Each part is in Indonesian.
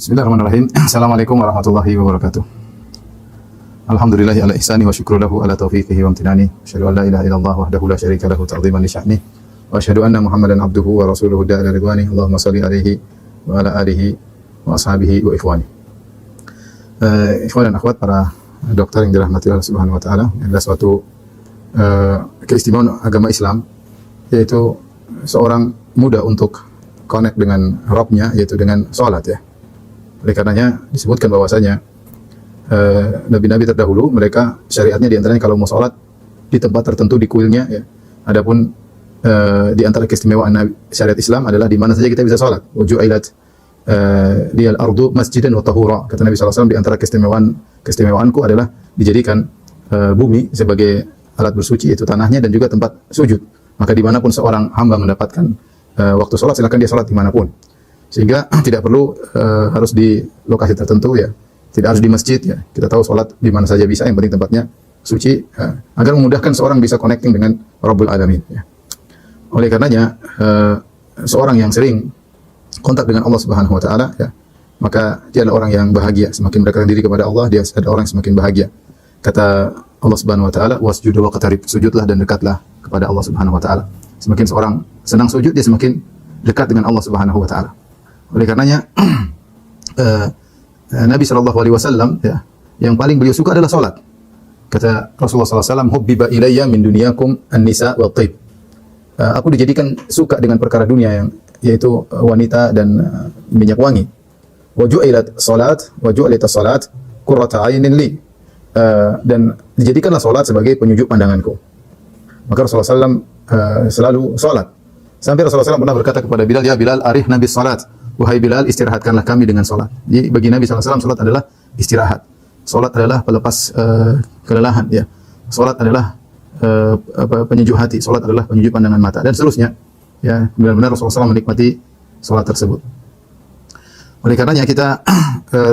Bismillahirrahmanirrahim. Assalamualaikum warahmatullahi wabarakatuh. Alhamdulillahi ala ihsani wa syukru lahu ala taufiqihi wa amtinani. Asyhadu an la ilaha illallah wahdahu la syarika lahu ta'dhiman li sya'ni. Wa asyhadu anna Muhammadan abduhu wa rasuluhu da'ila ridwani. Allahumma shalli alaihi wa ala alihi wa ashabihi wa ikhwani. Ikhwan dan akhwat para dokter yang dirahmati Allah Subhanahu wa taala, adalah suatu keistimewaan agama Islam, yaitu seorang mudah untuk connect dengan Rabb-nya, yaitu dengan salat ya. Oleh karenanya disebutkan bahwasanya nabi-nabi terdahulu mereka syariatnya diantaranya kalau mau sholat di tempat tertentu di kuilnya ya. Adapun di antara keistimewaan syariat Islam adalah di mana saja kita bisa sholat. Waju'ilat liyal ardu masjidan wa tahura. Kata Nabi SAW, di antara keistimewaanku adalah dijadikan bumi sebagai alat bersuci, yaitu tanahnya, dan juga tempat sujud. Maka dimanapun seorang hamba mendapatkan waktu sholat, silakan dia sholat dimanapun. Sehingga tidak perlu harus di lokasi tertentu ya, tidak harus di masjid ya. Kita tahu sholat di mana saja bisa, yang penting tempatnya suci, agar memudahkan seorang bisa connecting dengan Rabbul Alamin ya. Oleh karenanya seorang yang sering kontak dengan Allah Subhanahu wa taala ya, maka dia adalah orang yang bahagia. Semakin mendekatkan diri kepada Allah, dia adalah orang yang semakin bahagia. Kata Allah Subhanahu wa taala, wasjudu waqtarib, sujudlah dan dekatlah kepada Allah Subhanahu wa taala. Semakin seorang senang sujud, dia semakin dekat dengan Allah Subhanahu wa taala. Oleh karenanya Nabi SAW ya, yang paling beliau suka adalah salat. Kata Rasulullah SAW, hubbiba ilayya min dunyakum an-nisa wa taib. Aku dijadikan suka dengan perkara dunia, yang yaitu wanita dan minyak wangi. Wa ju'ilat salat wa ju'ilat salat qurrata 'ainin li. Dan dijadikanlah salat sebagai penyujuk pandanganku. Maka Rasulullah SAW selalu salat. Sampai Rasulullah SAW pernah berkata kepada Bilal, ya Bilal, arih Nabi salat. Wahai Bilal, istirahatkanlah kami dengan salat. Jadi bagi Nabi SAW, salat adalah istirahat. Salat adalah pelepas kelelahan ya. Salat adalah penyejuk hati. Salat adalah penyejuk pandangan mata, dan seterusnya. Ya, benar-benar Rasulullah SAW menikmati salat tersebut. Oleh karenanya kita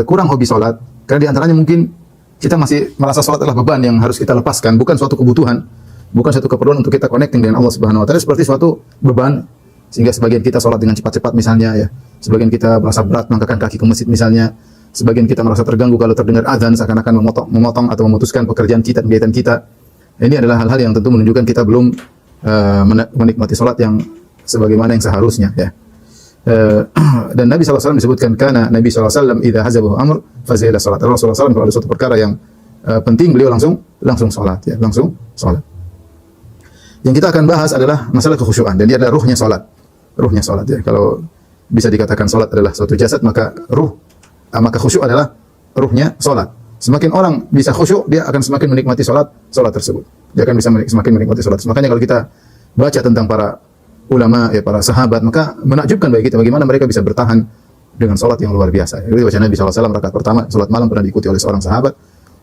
kurang hobi salat, karena di antaranya mungkin kita masih merasa salat adalah beban yang harus kita lepaskan, bukan suatu kebutuhan, bukan suatu keperluan untuk kita connecting dengan Allah Subhanahu wa taala, seperti suatu beban. Sehingga sebagian kita sholat dengan cepat-cepat misalnya ya, sebagian kita merasa berat melangkahkan kaki ke masjid misalnya, sebagian kita merasa terganggu kalau terdengar azan, seakan-akan memotong atau memutuskan pekerjaan kita, kegiatan kita. Ini adalah hal-hal yang tentu menunjukkan kita belum menikmati sholat yang sebagaimana yang seharusnya ya. Dan Nabi SAW disebutkan, karena Nabi SAW idza hazabahu amr fazila salat. Rasulullah SAW kalau ada suatu perkara yang penting, beliau langsung sholat ya, langsung sholat. Yang kita akan bahas adalah masalah kekhusyuan, dan dia adalah ruhnya sholat. Ruhnya sholat ya. Kalau bisa dikatakan sholat adalah suatu jasad, maka maka khusyuk adalah ruhnya sholat. Semakin orang bisa khusyuk, dia akan semakin menikmati sholat tersebut. Dia akan bisa semakin menikmati sholat. Makanya kalau kita baca tentang para ulama ya, para sahabat, maka menakjubkan bagi kita bagaimana mereka bisa bertahan dengan sholat yang luar biasa. Jadi baca Nabi SAW rakaat pertama, sholat malam pernah diikuti oleh seorang sahabat.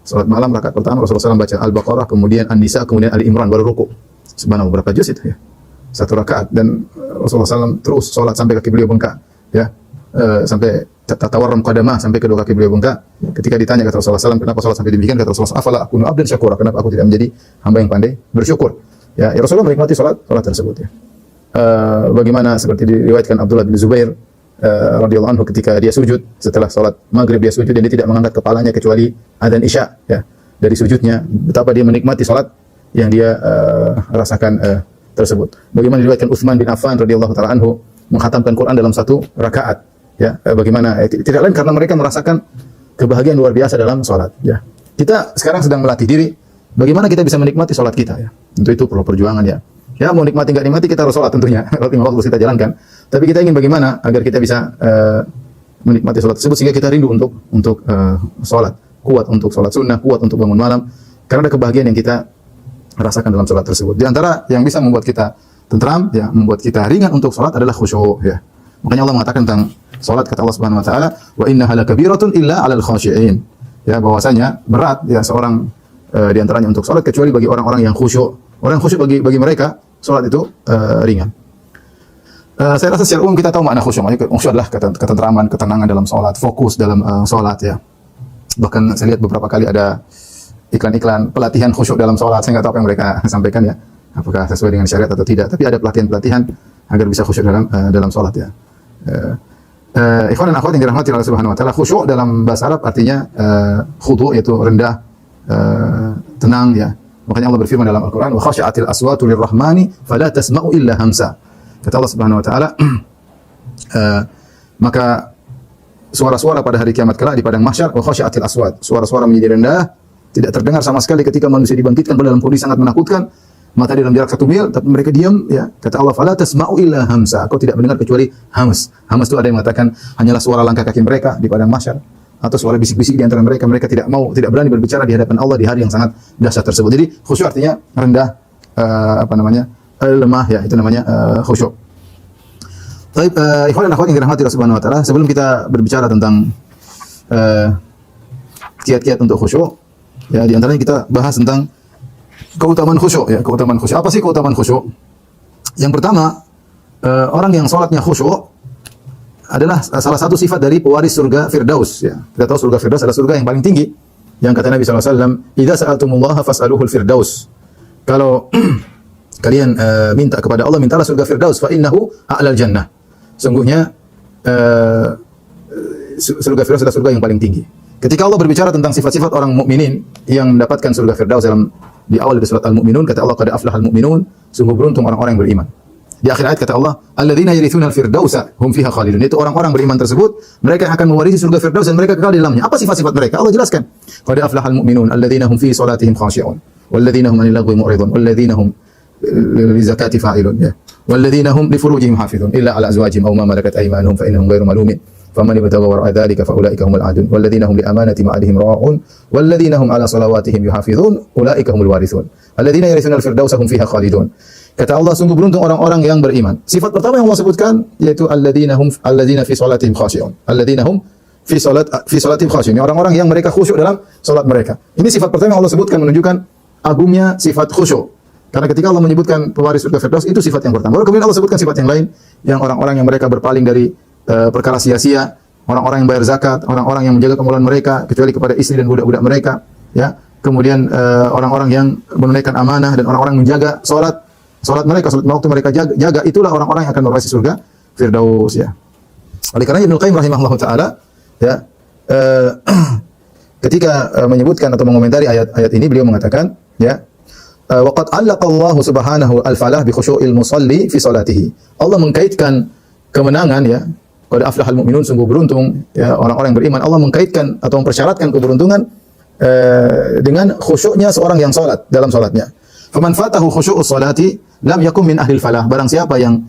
Sholat malam rakaat pertama Rasulullah SAW baca Al-Baqarah, kemudian An-Nisa, kemudian Ali Imran, baru ruku. Subhanallah, berapa juz itu ya? Satu rakaat, dan Rasulullah SAW terus sholat sampai kaki beliau bengkak ya, sampai tatawarram qadamah, sampai kedua kaki beliau bengkak. Ketika ditanya kata Rasulullah SAW, kenapa sholat sampai demikian, kata Rasulullah, afala akunu abdan syakura, kenapa aku tidak menjadi hamba yang pandai bersyukur ya. Rasulullah menikmati sholat tersebut ya. Bagaimana seperti diriwayatkan Abdullah bin Zubair radhiyallahu anhu, ketika dia sujud setelah sholat maghrib, dia sujud dan dia tidak mengangkat kepalanya kecuali adzan isya ya. Dari sujudnya betapa dia menikmati sholat yang dia rasakan tersebut. Bagaimana diriwayatkan Utsman bin Affan radhiyallahu taala anhu menghatamkan Quran dalam satu rakaat ya. Bagaimana tidak lain karena mereka merasakan kebahagiaan luar biasa dalam salat ya. Kita sekarang sedang melatih diri bagaimana kita bisa menikmati salat kita ya. Untuk itu perlu perjuangan ya. Ya, mau nikmati enggak nikmati, kita harus salat tentunya. Kalau 5 waktu kita jalankan. Tapi kita ingin bagaimana agar kita bisa menikmati salat tersebut, sehingga kita rindu untuk salat, kuat untuk salat sunnah, kuat untuk bangun malam, karena ada kebahagiaan yang kita rasakan dalam salat tersebut. Di antara yang bisa membuat kita tentram ya, membuat kita ringan untuk salat adalah khusyuk ya. Makanya Allah mengatakan tentang salat, kata Allah Subhanahu wa taala, wa innaha lakabiratun illa 'alal khashi'in. Ya, bahwasanya berat ya seorang di antaranya untuk salat, kecuali bagi orang-orang yang khusyuk. Orang yang khusyuk bagi mereka salat itu ringan. Saya rasa secara umum kita tahu makna khusyuk. Khusyuk adalah ketentraman, ketenangan dalam salat, fokus dalam salat ya. Bahkan saya lihat beberapa kali ada iklan-iklan pelatihan khusyuk dalam sholat. Saya nggak tahu apa yang mereka sampaikan ya, apakah sesuai dengan syariat atau tidak. Tapi ada pelatihan-pelatihan agar bisa khusyuk dalam sholat ya. Ikhwan dan akhwat yang dirahmati Allah Subhanahu wa taala, khusyuk dalam bahasa Arab artinya khudu, yaitu rendah, tenang ya. Makanya Allah berfirman dalam Al-Qur'an, "Wa khasyatil aswatu lirrahmani fala tasma'u illa hamsa." Kata Allah Subhanahu wa taala, maka suara-suara pada hari kiamat kelak di padang mahsyar, wa khasyatil aswat, suara-suara menjadi rendah, tidak terdengar sama sekali ketika manusia dibangkitkan pada dalam kondisi sangat menakutkan. Mata di dalam jarak 1 mil, tapi mereka diam, ya. Kata Allah, "Fala tasma'u illa hamsa." Kau tidak mendengar kecuali hams. Hams itu ada yang mengatakan hanyalah suara langkah kaki mereka di padang mahsyar, atau suara bisik-bisik di antara mereka. Mereka tidak berani berbicara di hadapan Allah di hari yang sangat dahsyat tersebut. Jadi khusyuk artinya rendah, lemah, ya. Itu namanya khusyuk. Baik, ikhwan dan akhwat yang dirahmati Allah Subhanahu wa taala, sebelum kita berbicara tentang kiat-kiat untuk khusyuk, ya, di antaranya kita bahas tentang keutamaan khusyuk, ya, keutamaan khusyuk. Apa sih keutamaan khusyuk? Yang pertama, orang yang salatnya khusyuk adalah salah satu sifat dari pewaris surga Firdaus, ya. Kita tahu surga Firdaus adalah surga yang paling tinggi. Yang kata Nabi sallallahu alaihi wasallam, "Idza sa'altumullaha fas'aluhul Firdaus." Kalau kalian minta kepada Allah, mintalah surga Firdaus, fa innahu a'lal jannah. Sungguhnya surga Firdaus adalah surga yang paling tinggi. Ketika Allah berbicara tentang sifat-sifat orang mukminin yang mendapatkan surga Firdaus di awal dari surat Al-Mu'minun, kata Allah, "Qad aflahal mu'minun," sungguh beruntung orang-orang yang beriman. Di akhir ayat kata Allah, "Alladzina yarithuna al-firdausa hum fiha khalidun." Itu orang-orang beriman tersebut, mereka yang akan mewarisi surga Firdaus dan mereka kekal di dalamnya. Apa sifat-sifat mereka? Allah jelaskan. "Qad aflahal mu'minun alladzina hum fi salatihim khashi'un, walladzina hum 'anil lagwi mu'ridun, walladzina hum lizakati fa'ilun, ya. Walladzina hum li furujihim hafizun illa 'ala azwajihim aw ma malakat aymanuhum fa innahum ghairu malumin. فمن ابتغى وراء ذلك فأولئك هم العادون والذين هم لأمانة عهدهم راعون والذين هم على صلواتهم يحافظون أولئك هم الوارثون الذين يرثون الفردوس هم فيها خالدون." Kata Allah, sungguh beruntung orang-orang yang beriman. Sifat pertama yang Allah sebutkan yaitu alladzina fi salatihim khashi'un. Alladzina hum fi salatihim khashi'un. Orang-orang yang mereka khusyuk dalam salat mereka. Ini sifat pertama yang Allah sebutkan, menunjukkan agungnya sifat khusyuk. Karena ketika Allah menyebutkan pewaris surga Firdaus, itu sifat yang pertama. Baru kemudian Allah sebutkan sifat yang lain, yang orang-orang yang mereka berpaling dari perkara sia-sia, orang-orang yang bayar zakat, orang-orang yang menjaga kemuliaan mereka kecuali kepada istri dan budak-budak mereka, ya. Kemudian orang-orang yang menunaikan amanah dan orang-orang yang menjaga salat mereka, salat waktu mereka jaga, itulah orang-orang yang akan mewarisi surga Firdaus, ya. Oleh karena Ibnu Qayyim rahimahullahu taala, ya, ketika menyebutkan atau mengomentari ayat ini, beliau mengatakan, ya, waqad 'allaqa Allah subhanahu al-falah bi khusyu'il musalli fi salatihi. Allah mengkaitkan kemenangan, ya, qad aflahal mu'minun, sungguh beruntung, ya, orang-orang yang beriman. Allah mengkaitkan atau mempersyaratkan keberuntungan dengan khusyuknya seorang yang salat dalam salatnya. Faman fatahu khusyu'us salati lam yakun min ahlil falah. Barang siapa yang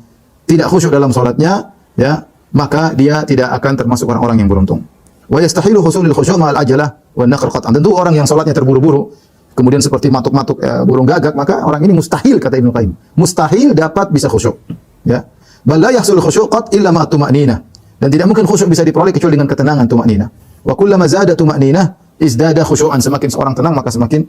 tidak khusyuk dalam salatnya, ya, maka dia tidak akan termasuk orang-orang yang beruntung. Wa yastahilu husulul khusyu' ma'al ajalah wan naqr qat'an. Tentu orang yang salatnya terburu-buru, kemudian seperti matuk-matuk burung gagak, maka orang ini mustahil, kata Ibnu Qayyim, mustahil dapat bisa khusyuk, ya. Bal la yahsul khusyuk qat illa ma tuma'ninah. Dan tidak mungkin khusyuk bisa diperoleh kecuali dengan ketenangan, tuma'ninah. Wa kullama zada tuma'ninah izdada khusyu'an. Semakin seorang tenang maka semakin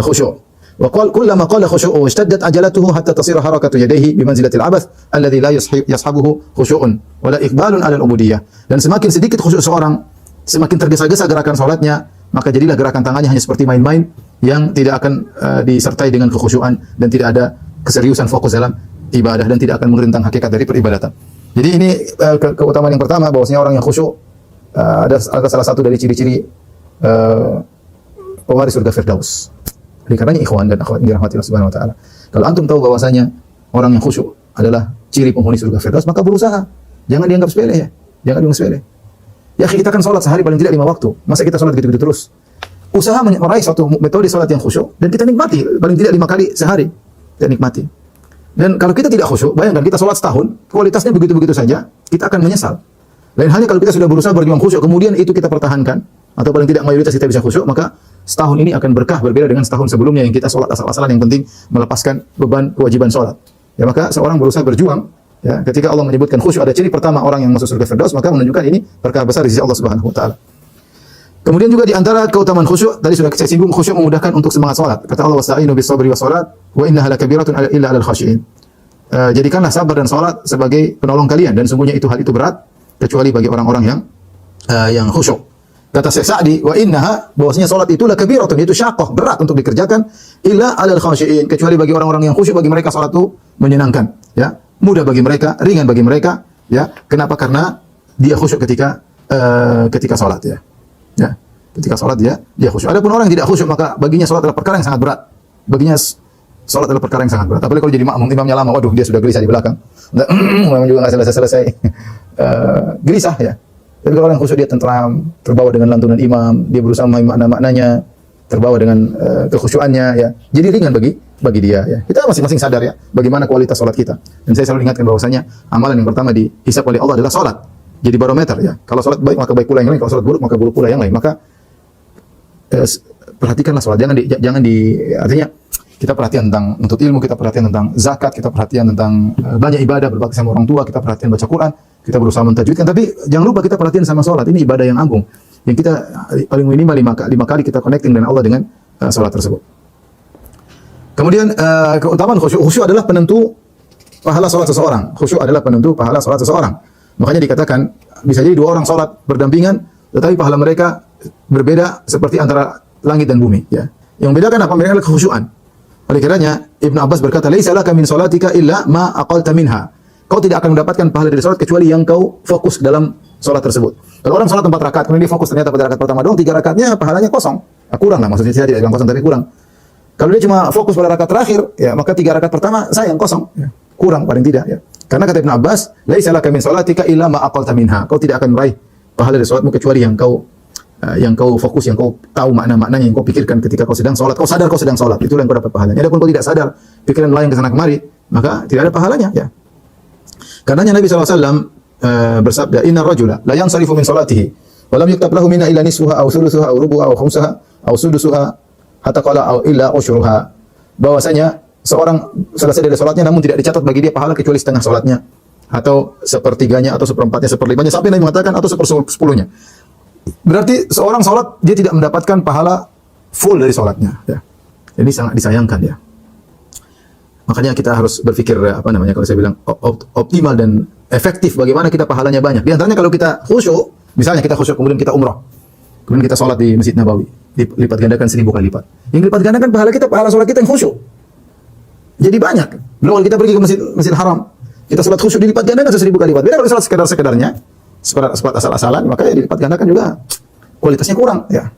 khusyuk. Wa kullama qala khusyu'u ishtaddat ajalatuhu hatta tasira harakatu yadayhi bimanzilatil abath alladhi la yashabuhu khusyu'un wa la iqbalun 'ala al-ubudiyyah. Dan semakin sedikit khusyuk seorang, semakin tergesa-gesa gerakan salatnya, maka jadilah gerakan tangannya hanya seperti main-main yang tidak akan disertai dengan kekhusyuan dan tidak ada keseriusan fokus dalam ibadah dan tidak akan merintang hakikat dari peribadatan. Jadi ini keutamaan yang pertama, bahwasanya orang yang khusyuk ada salah satu dari ciri-ciri pewaris surga Firdaus. Oleh karenanya ikhwan dan akhwat yang dirahmati Allah Subhanahu wa taala, kalau antum tahu bahwasanya orang yang khusyuk adalah ciri penghuni surga Firdaus, maka berusaha. Jangan dianggap sepele, ya. Jangan dianggap sepele. Ya, kita kan salat sehari paling tidak 5 waktu. Masa kita salat gitu-gitu terus? Usaha meraih suatu metode salat yang khusyuk dan kita nikmati paling tidak 5 kali sehari. Kita nikmati. Dan kalau kita tidak khusyuk, bayangkan kita sholat setahun, kualitasnya begitu-begitu saja, kita akan menyesal. Lain halnya kalau kita sudah berusaha berjuang khusyuk, kemudian itu kita pertahankan, atau paling tidak mayoritas kita bisa khusyuk, maka setahun ini akan berkah, berbeda dengan setahun sebelumnya yang kita sholat asal-asalan, yang penting melepaskan beban kewajiban sholat. Ya, maka seorang berusaha berjuang, ya, ketika Allah menyebutkan khusyuk ada ciri pertama orang yang masuk surga Firdaus, maka menunjukkan ini berkah besar di sisi Allah Subhanahu wa taala. Kemudian juga di antara keutamaan khusyuk, tadi sudah saya singgung, khusyuk memudahkan untuk semangat salat. Kata Allah, "Wasta'inu bis-sabri was-salat wa innaha lakabiratun illa 'alal khashi'in." Jadikanlah sabar dan salat sebagai penolong kalian, dan sungguhnya hal itu berat kecuali bagi orang-orang yang khusyuk. Kata Syekh Sa'di, "Wa innaha," bahwasanya salat itu lakabiratun, itu syaqqah, berat untuk dikerjakan, illa 'alal khashi'in, kecuali bagi orang-orang yang khusyuk, bagi mereka salat itu menyenangkan, ya. Mudah bagi mereka, ringan bagi mereka, ya. Kenapa? Karena dia khusyuk ketika salat ya. Ya. Ketika salat dia khusyuk. Adapun orang yang tidak khusyuk maka baginya salat adalah perkara yang sangat berat. Baginya salat adalah perkara yang sangat berat. Apalagi kalau jadi makmum imamnya lama, waduh dia sudah gelisah di belakang. Memang juga enggak selesai. Gelisah ya. Tapi kalau orang khusyuk dia tentram, terbawa dengan lantunan imam, dia berusaha memahami makna-maknanya, terbawa dengan kekhusyuannya ya. Jadi ringan bagi dia ya. Kita masing-masing sadar ya bagaimana kualitas salat kita. Dan saya selalu ingatkan bahwasanya amalan yang pertama dihisab oleh Allah adalah salat. Jadi barometer ya. Kalau salat baik maka baik pula yang lain, kalau salat buruk maka buruk pula yang lain. Maka perhatikanlah salat. Jangan artinya kita perhatian tentang untuk ilmu, kita perhatian tentang zakat, kita perhatian tentang banyak ibadah, berbakti sama orang tua, kita perhatian baca Quran, kita berusaha mentajwidkan, tapi jangan lupa kita perhatian sama salat. Ini ibadah yang agung. Yang kita paling minimal 5 kali kita connecting dengan Allah dengan salat tersebut. Kemudian keutamaan khusyuk. Khusyuk adalah penentu pahala salat seseorang. Khusyuk adalah penentu pahala salat seseorang. Makanya dikatakan bisa jadi 2 orang salat berdampingan, tetapi pahala mereka berbeda seperti antara langit dan bumi. Ya. Yang membedakan apa? Mereka adalah kekhusyuan. Oleh karenanya Ibnu Abbas berkata, "Laisa laka min salatika illa ma aqalta minha." Kau tidak akan mendapatkan pahala dari salat kecuali yang kau fokus dalam salat tersebut. Kalau orang salat 4 rakaat, kemudian dia fokus ternyata pada rakaat pertama doang, 3 rakaatnya pahalanya kosong. Kurang lah, maksudnya saya tidak bilang kosong tapi kurang. Kalau dia cuma fokus pada rakaat terakhir, ya maka 3 rakaat pertama sayang kosong. Ya. Kurang paling tidak ya. Karena kata Ibnu Abbas, "Laisa laka min salatika illa ma aqalta minha." Kau tidak akan meraih pahala dari salatmu kecuali yang kau fokus, yang kau tahu makna-maknanya, yang kau pikirkan ketika kau sedang salat. Kau sadar kau sedang salat, itulah yang kau dapat pahalanya. Adapun kau tidak sadar, pikiran lain ke sana kemari, maka tidak ada pahalanya ya. Karenanya Nabi SAW bersabda, "Inna rajula la yansarifu min salatihi wa lam yuktab lahu minha illa nisfuha aw thuluthuha aw rubuha aw khamsaha aw sudusuha hatta qala aw illa usyruha." Bahwasanya seorang selesai dari salatnya namun tidak dicatat bagi dia pahala kecuali setengah salatnya, atau sepertiganya, atau seperempatnya, seperlimanya, sampai Nabi mengatakan atau sepersepuluhnya. Berarti seorang salat dia tidak mendapatkan pahala full dari salatnya ya. Jadi sangat disayangkan ya. Makanya kita harus berpikir kalau saya bilang optimal dan efektif bagaimana kita pahalanya banyak. Di antaranya kalau kita khusyuk, misalnya kita khusyuk kemudian kita umrah, kemudian kita salat di Masjid Nabawi, dilipat gandakan 1000 kali lipat. Yang dilipat gandakan pahala kita, pahala salat kita yang khusyuk. Jadi banyak. Belum kalau kita pergi ke Masjid Haram, kita salat khusyuk dilipat gandakan 1000 kali lipat. Beda kalau salat sekedar-sekedarnya, salat asal-asalan, maka ya dilipat gandakan juga kualitasnya kurang ya.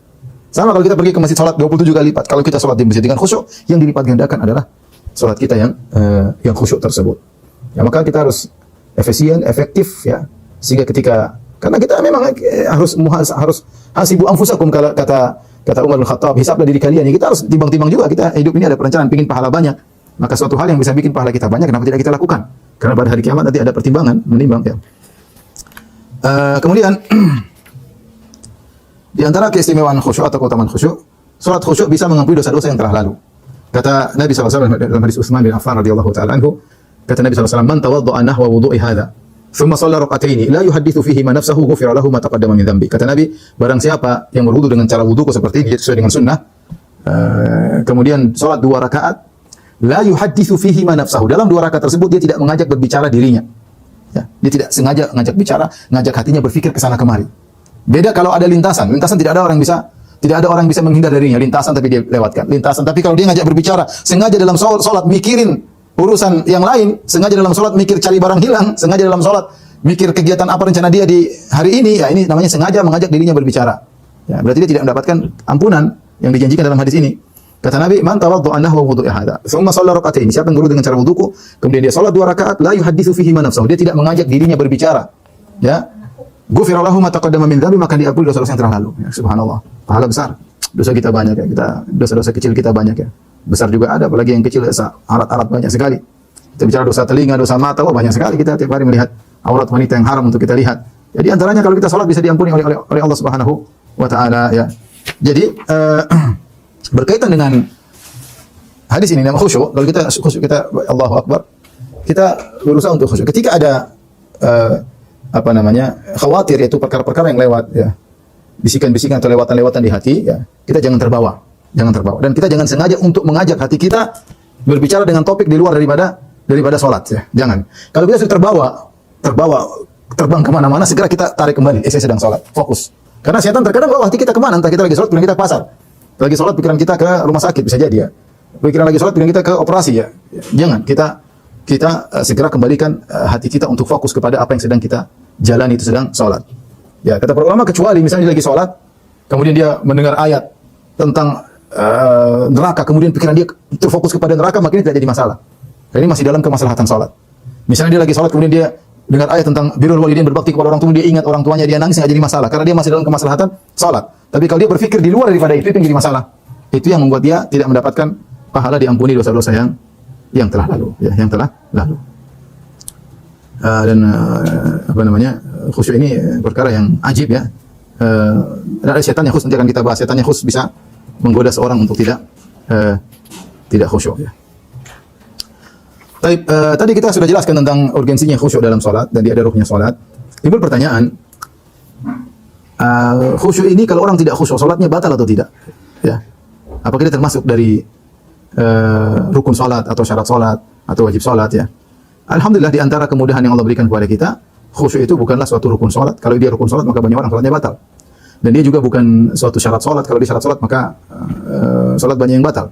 Sama kalau kita pergi ke masjid salat 27 kali lipat. Kalau kita salat di masjid dengan khusyuk, yang dilipat gandakan adalah salat kita yang khusyuk tersebut. Ya maka kita harus efisien, efektif ya. Sehingga karena kita memang harus hasibu anfusakum, kata Umar bin Khattab, hisablah diri kalian. Ya, kita harus timbang-timbang juga, kita hidup ini ada perencanaan, pingin pahala banyak. Maka suatu hal yang bisa bikin pahala kita banyak, kenapa tidak kita lakukan? Karena pada hari kiamat nanti ada pertimbangan, menimbang ya. Kemudian di antara keistimewaan khusyuk atau keutamaan khusyuk, salat khusyuk bisa mengampuni dosa-dosa yang telah lalu. Kata Nabi SAW dalam hadis Utsman bin Affan radhiyallahu taala anhu, kata Nabi SAW, "Man tawadda'a nahwa wudu'i hadza, thumma shalla rak'ataini, la yuhadditsu fihi ma nafsuhu, ghufira lahu ma taqaddama min dhanbi." Kata Nabi, barang siapa yang berwudu dengan cara wuduku seperti ini sesuai dengan sunnah, kemudian salat 2 rakaat, la yuhadditsu fihi ma nafsuhu, dalam 2 rakaat tersebut dia tidak mengajak berbicara dirinya. Ya, dia tidak sengaja ngajak bicara, ngajak hatinya berpikir ke sana kemari. Beda kalau ada lintasan tidak ada orang bisa menghindar darinya. Lintasan tapi dia lewatkan. Lintasan tapi kalau dia ngajak berbicara, sengaja dalam salat mikirin urusan yang lain, sengaja dalam salat mikir cari barang hilang, sengaja dalam salat mikir kegiatan apa rencana dia di hari ini, ya ini namanya sengaja mengajak dirinya berbicara. Ya, berarti dia tidak mendapatkan ampunan yang dijanjikan dalam hadis ini. Kata Nabi, "Man tawadda'a nahwa wudu'i hadza, tsumma shalla rak'ataini." Siapa yang berwudu dengan cara wuduku, kemudian dia salat 2 rakaat, la yuhadditsu fihi ma nafsuhu, dia tidak mengajak dirinya berbicara. Ya. Ghufira lahu ma taqaddama min dhanbi, maka diampuni dosa-dosa yang telah lalu. Ya, subhanallah. Pahala besar. Dosa kita banyak ya. Dosa-dosa kecil kita banyak ya. Besar juga ada, apalagi yang kecil arat-arat banyak sekali. Kita bicara dosa telinga, dosa mata, banyak sekali kita tiap hari melihat aurat wanita yang haram untuk kita lihat. Jadi antaranya kalau kita salat bisa diampuni oleh Allah Subhanahu wa taala ya. Jadi berkaitan dengan hadis ini nama khusyuk, kalau kita khusyuk kita Allahu Akbar, kita berusaha untuk khusyuk. Ketika ada khawatir, yaitu perkara-perkara yang lewat ya, bisikan-bisikan atau lewatan-lewatan di hati ya, kita jangan terbawa. Dan kita jangan sengaja untuk mengajak hati kita berbicara dengan topik di luar daripada salat ya. Jangan. Kalau kita sudah terbang kemana-mana, segera kita tarik kembali. Saya sedang salat, fokus. Karena setan terkadang bawa hati kita kemana? Entah kita lagi salat, pikiran kita ke pasar. Lagi salat, pikiran kita ke rumah sakit, bisa jadi ya. Pikiran lagi salat, pikiran kita ke operasi ya. Jangan. Kita segera kembalikan hati kita untuk fokus kepada apa yang sedang kita jalani itu sedang salat. Ya, kata para ulama kecuali misalnya dia lagi salat, kemudian dia mendengar ayat tentang neraka, kemudian pikiran dia terfokus kepada neraka, maka ini tidak jadi masalah. Karena ini masih dalam kemaslahatan salat. Misalnya dia lagi salat, kemudian dia dengar ayat tentang birrul walidain, berbakti kepada orang tua, dia ingat orang tuanya, dia nangis, nggak jadi masalah karena dia masih dalam kemaslahatan salat. Tapi kalau dia berpikir di luar daripada itu yang jadi masalah. Itu yang membuat dia tidak mendapatkan pahala diampuni dosa-dosa yang telah lalu, ya, yang telah lalu. Khusyuk ini perkara yang ajib, ya. Ada setan yang khusus, nanti akan kita bahas. Setan yang khusus bisa menggoda seorang untuk tidak khusyuk, ya. Tadi kita sudah jelaskan tentang urgensinya khusyuk dalam salat dan dia ada ruhnya salat. Timbul pertanyaan, khusyuk ini kalau orang tidak khusyuk, salatnya batal atau tidak? Ya. Apakah dia termasuk dari rukun salat atau syarat salat atau wajib salat, ya? Alhamdulillah, di antara kemudahan yang Allah berikan kepada kita, khusyuk itu bukanlah suatu rukun salat. Kalau dia rukun salat, maka banyak orang salatnya batal. Dan dia juga bukan suatu syarat salat. Kalau dia syarat salat, maka salat banyak yang batal.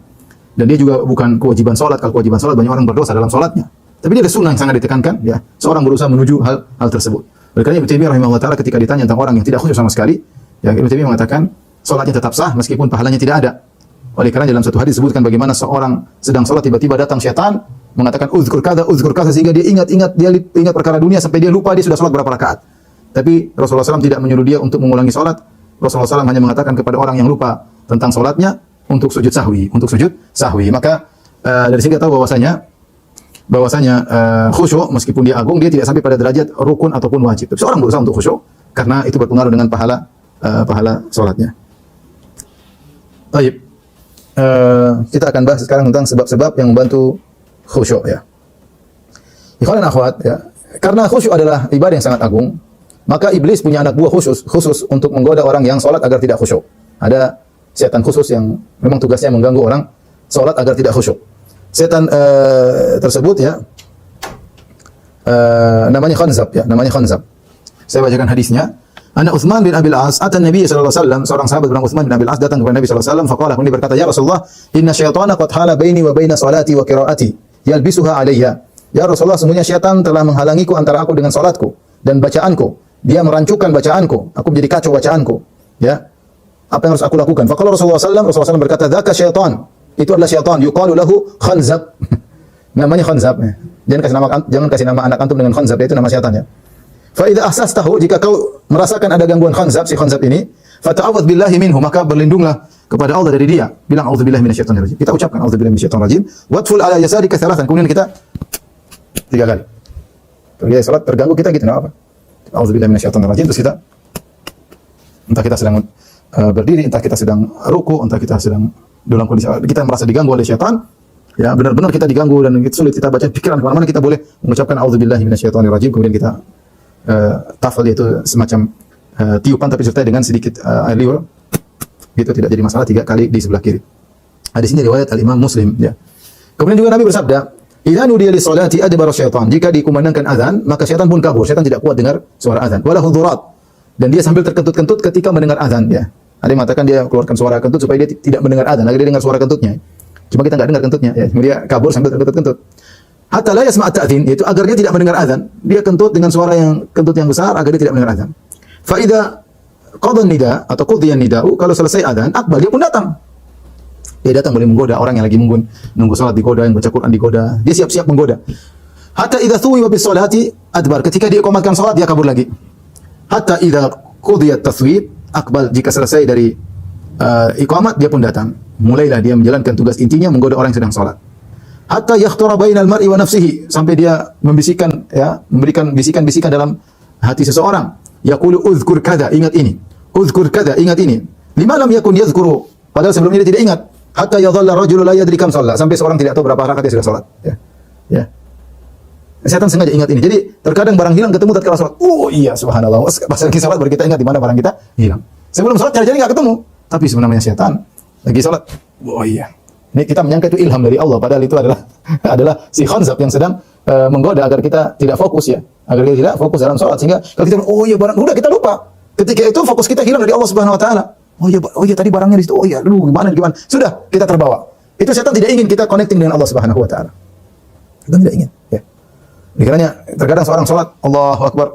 Dan dia juga bukan kewajiban salat. Kalau kewajiban salat, banyak orang berdosa dalam salatnya. Tapi dia ada sunnah yang sangat ditekankan, ya. Seorang berusaha menuju hal tersebut. Oleh karena Ibnu Taimiyah rahimahullah taala ketika ditanya tentang orang yang tidak khusyuk sama sekali, ya, Ibnu Taimiyah mengatakan salatnya tetap sah meskipun pahalanya tidak ada. Oleh karena dalam satu hadis disebutkan bagaimana seorang sedang salat tiba-tiba datang syaitan mengatakan uzkur kada sehingga dia ingat perkara dunia sampai dia lupa dia sudah salat berapa rakaat. Tapi Rasulullah SAW tidak menyuruh dia untuk mengulangi salat. Rasulullah SAW hanya mengatakan kepada orang yang lupa tentang salatnya untuk sujud sahwi. Maka dari sini kita tahu bahwasanya khusyuk meskipun dia agung, dia tidak sampai pada derajat rukun ataupun wajib. Tapi seorang berusaha untuk khusyuk karena itu berpengaruh dengan pahala salatnya. Baik. Kita akan bahas sekarang tentang sebab-sebab yang membantu khusyuk, ya. Ikhwan dan akhwat, ya. Karena khusyuk adalah ibadah yang sangat agung, maka iblis punya anak buah khusus untuk menggoda orang yang salat agar tidak khusyuk. Ada setan khusus yang memang tugasnya mengganggu orang salat agar tidak khusyuk. Setan tersebut, ya, namanya Khanzab, ya, namanya Khanzab. Saya bacakan hadisnya. Ana Utsman bin Abil As atan Nabi sallallahu alaihi wasallam, seorang sahabat bernama Utsman bin Abil As datang kepada Nabi sallallahu alaihi wasallam, faqala, kemudian berkata, "Ya Rasulullah, inna syaitana qad hala baini wa baina salati wa qiraati, yalbisuha alayya." Ya Rasulullah, sesungguhnya syaitan telah menghalangiku antara aku dengan salatku dan bacaanku. Dia merancukan bacaanku, aku menjadi kacau bacaanku. Ya. Apa yang harus aku lakukan? Faqala Rasulullah sallallahu alaihi wasallam berkata, "Dzaka syaitan." Itu adalah syaitan, yuqalu lahu Khanzab. Namanya Khanzab. Jangan kasih nama anak antum dengan Khanzab, itu nama syaitan, ya. Fa idza ahsastahu, jika kau merasakan ada gangguan Khanzab, si Khanzab ini, fata'awwadz billahi minhu, maka berlindunglah kepada Allah dari dia. Bilang auzubillahi minasyaitonir rajim. Kita ucapkan auzubillahi minasyaitonir rajim. Wadful ala yasarika thalathan, kemudian kita 3 kali. Kalau dia salat terganggu kita gitu, enggak apa. Auzubillahi minasyaitonir rajim, terus kita entah kita sedang berdiri, entah kita sedang ruku, entah kita sedang dalam kondisi kita merasa diganggu oleh syaitan, ya, benar-benar kita diganggu dan itu sulit kita baca pikiran kemana-mana, kita boleh mengucapkan auzubillahi minasyaitonir rajim, kemudian kita tafal, yaitu semacam tiupan tapi serta dengan sedikit air liur, gitu, tidak jadi masalah, 3 kali di sebelah kiri. Hadis ini riwayat Al-Imam Muslim, ya. Kemudian juga Nabi bersabda, "Idza nudiya lis-salati adbara syaitan." Jika dikumandangkan azan, maka syaitan pun kabur. Syaitan tidak kuat dengar suara azan. Wala hudhurat. Dan dia sambil terkentut-kentut ketika mendengar azan, ya. Ada yang mengatakan dia keluarkan suara kentut supaya dia tidak mendengar azan, agar dia dengar suara kentutnya. Cuma kita enggak dengar kentutnya, ya. Dia kabur sambil terkentut-kentut. Hatta la yasma' at-ta'dhin, yaitu agar dia tidak mendengar azan. Dia kentut dengan suara yang kentut yang besar agar dia tidak mendengar azan. Fa idza qada nida atau qudiya nida'u, kalau selesai azan, akbal, dia pun datang. Dia datang boleh menggoda orang yang lagi nunggu salat, digoda, yang baca Quran digoda. Dia siap-siap menggoda. Hatta idza thuwiba bis salati adbar, ketika dia iqamatkan salat dia kabur lagi. Hatta idza qudiyat taswib akbal, jika selesai dari iqamat dia pun datang. Mulailah dia menjalankan tugas intinya menggoda orang yang sedang salat. Hatta yakhtara bainal mar'i wa nafsihi, sampai dia membisikkan, ya, memberikan bisikan-bisikan dalam hati seseorang. Yaqulu uzkur kada, ingat ini. Uzkur kada, ingat ini. Lima lam yakun yadhkuru, padahal sebelumnya dia tidak ingat. Hatta yadhalla rajulu la yadri kam shalla, sampai seorang tidak tahu berapa rakaat dia sudah salat, ya. Ya. Setan sengaja ingat ini. Jadi terkadang barang hilang ketemu tatkala salat. Oh iya, subhanallah. Pas lagi salat baru kita ingat di mana barang kita hilang. Sebelum salat cari-cari enggak ketemu. Tapi sebenarnya setan lagi salat. Oh iya. Ini kita menyangka itu ilham dari Allah, padahal itu adalah si Khanzab yang sedang menggoda agar kita tidak fokus, ya. Agar kita tidak fokus dalam salat, sehingga kalau kita oh iya barang udah kita lupa. Ketika itu fokus kita hilang dari Allah Subhanahu wa taala. Oh iya tadi barangnya di situ. Oh iya, lu gimana? Sudah kita terbawa. Itu setan tidak ingin kita connecting dengan Allah Subhanahu wa taala. Kita tidak ingin, ya. Karena terkadang seorang salat, Allahu Akbar.